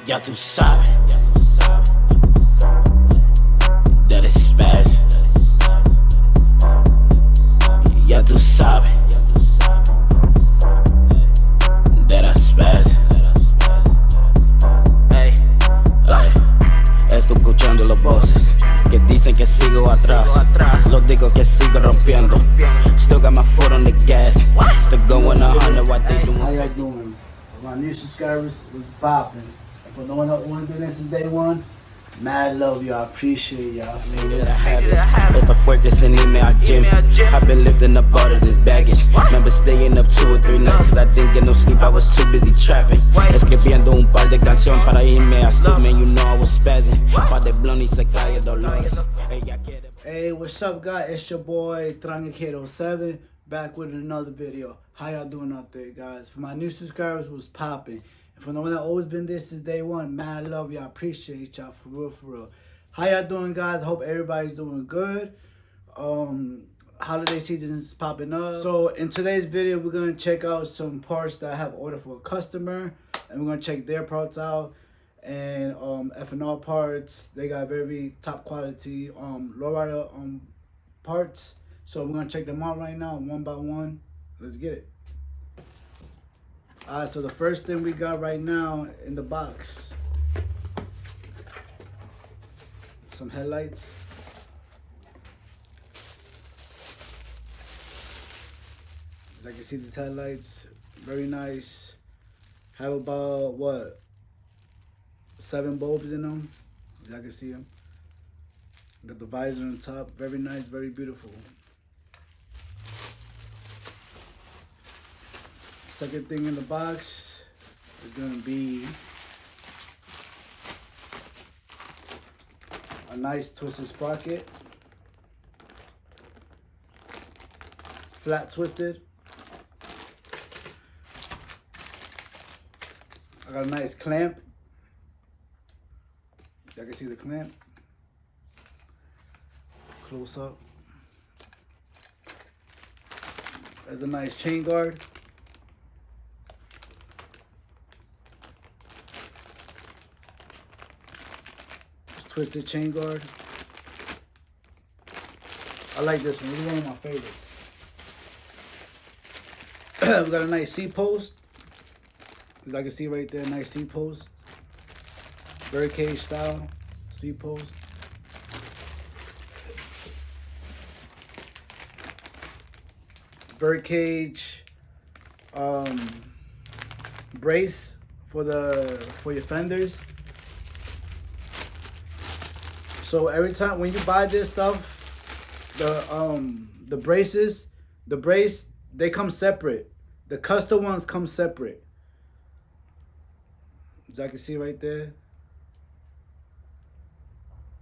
Ya tú sabes, that is spaz. Ya tú sabes, that I spaz. Ey, estoy escuchando los voces que dicen que sigo atrás. Los digo que sigo rompiendo. Still got my foot on the gas. Still going 100 what they doing. How y'all doing? My new subscribers was popping. For no one that wanna do this since day one, mad love y'all, appreciate y'all. Esto fue que se anime al gym. I've been lifting up all of this baggage. Remember staying up 2 or 3 nights cause I didn't get no sleep, I was too busy trapping. Escribiendo un par de canciones para irme a sleep, man, you know I was spazzing. Pa' de blunt y se cae Dolores. Hey, what's up guys? It's your boy Tranquilo7 back with another video. How y'all doing out there, guys? For my new subscribers was popping. And for the one that always been there since day one, mad love y'all, appreciate y'all for real, for real. How y'all doing, guys? Hope everybody's doing good. Holiday season is popping up. So in today's video, we're gonna check out some parts that I have ordered for a customer, and we're gonna check their parts out. And F&R parts, they got very top quality Lowrider parts. So we're gonna check them out right now, one by one. Let's get it. Alright, so the first thing we got right now in the box, some headlights. As I can see, these headlights, very nice. Have about what, 7 bulbs in them. As I can see them. Got the visor on top, very nice, very beautiful. Second thing in the box is gonna be a nice twisted sprocket, flat twisted. I got a nice clamp. Y'all can see the clamp. Close up. There's a nice chain guard. Twisted chain guard. I like this one. This is one of my favorites. We got a nice seat post. As I can see right there, nice seat post. Birdcage style seat post. Birdcage brace for your fenders. So every time when you buy this stuff, the brace, they come separate. The custom ones come separate. As I can see right there.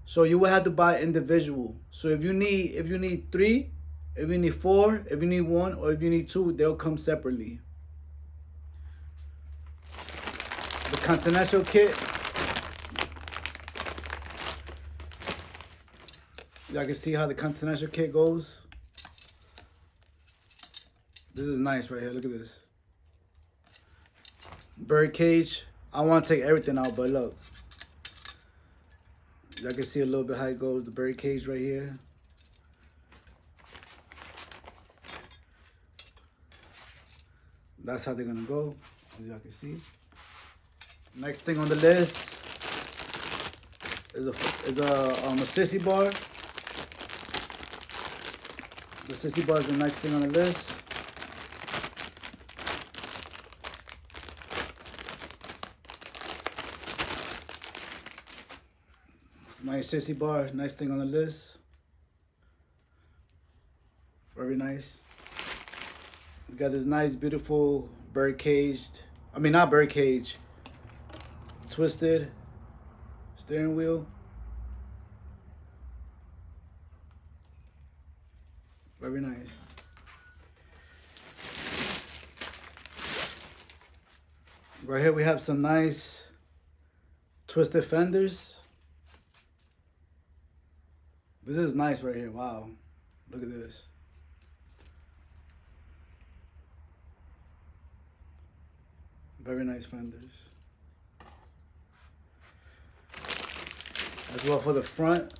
So you will have to buy individual. So if you need 3, if you need 4, if you need 1, or if you need 2, they'll come separately. The Continental kit. Y'all can see how the Continental kit goes. This is nice right here. Look at this. Bird cage. I want to take everything out, but look. Y'all can see a little bit how it goes. The bird cage right here. That's how they're gonna go, as y'all can see. Next thing on the list is a sissy bar. The sissy bar is the next thing on the list. It's a nice sissy bar, nice thing on the list. Very nice. We got this nice, beautiful bird caged. I mean, not bird cage. Twisted steering wheel. Very nice. Right here we have some nice twisted fenders. This is nice right here. Wow. Look at this. Very nice fenders. as well for the front.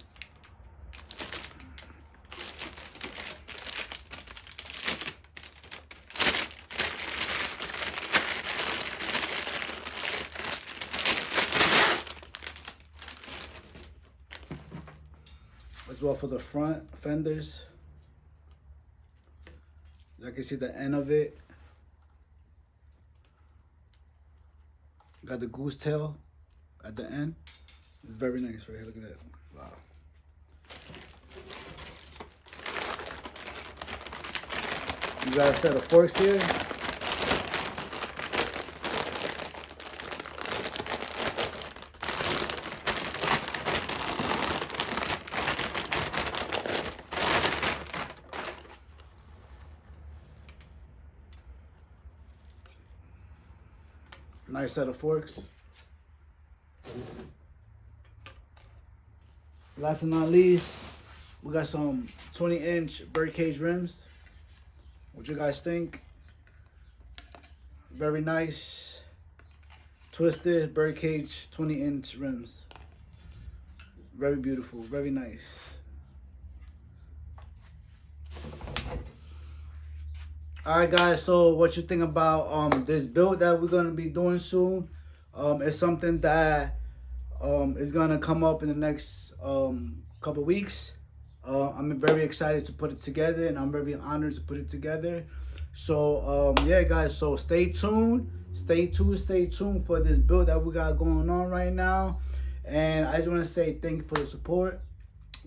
As well for the front fenders. You can see the end of it. Got the goose tail at the end. It's very nice right here. Look at that. Wow. You got a set of forks here. Nice set of forks. Last but not least, we got some 20-inch birdcage rims. What you guys think? Very nice. Twisted birdcage 20-inch rims. Very beautiful, very nice. Alright guys, so what you think about this build that we're gonna be doing soon? It's something that is gonna come up in the next couple weeks. I'm very excited to put it together, and I'm very honored to put it together. So yeah guys, so stay tuned for this build that we got going on right now. And I just want to say thank you for the support,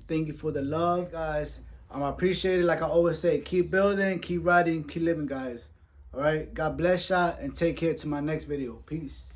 thank you for the love, guys. I appreciate it. Like I always say, keep building, keep riding, keep living, guys. All right, God bless y'all, and take care to my next video. Peace.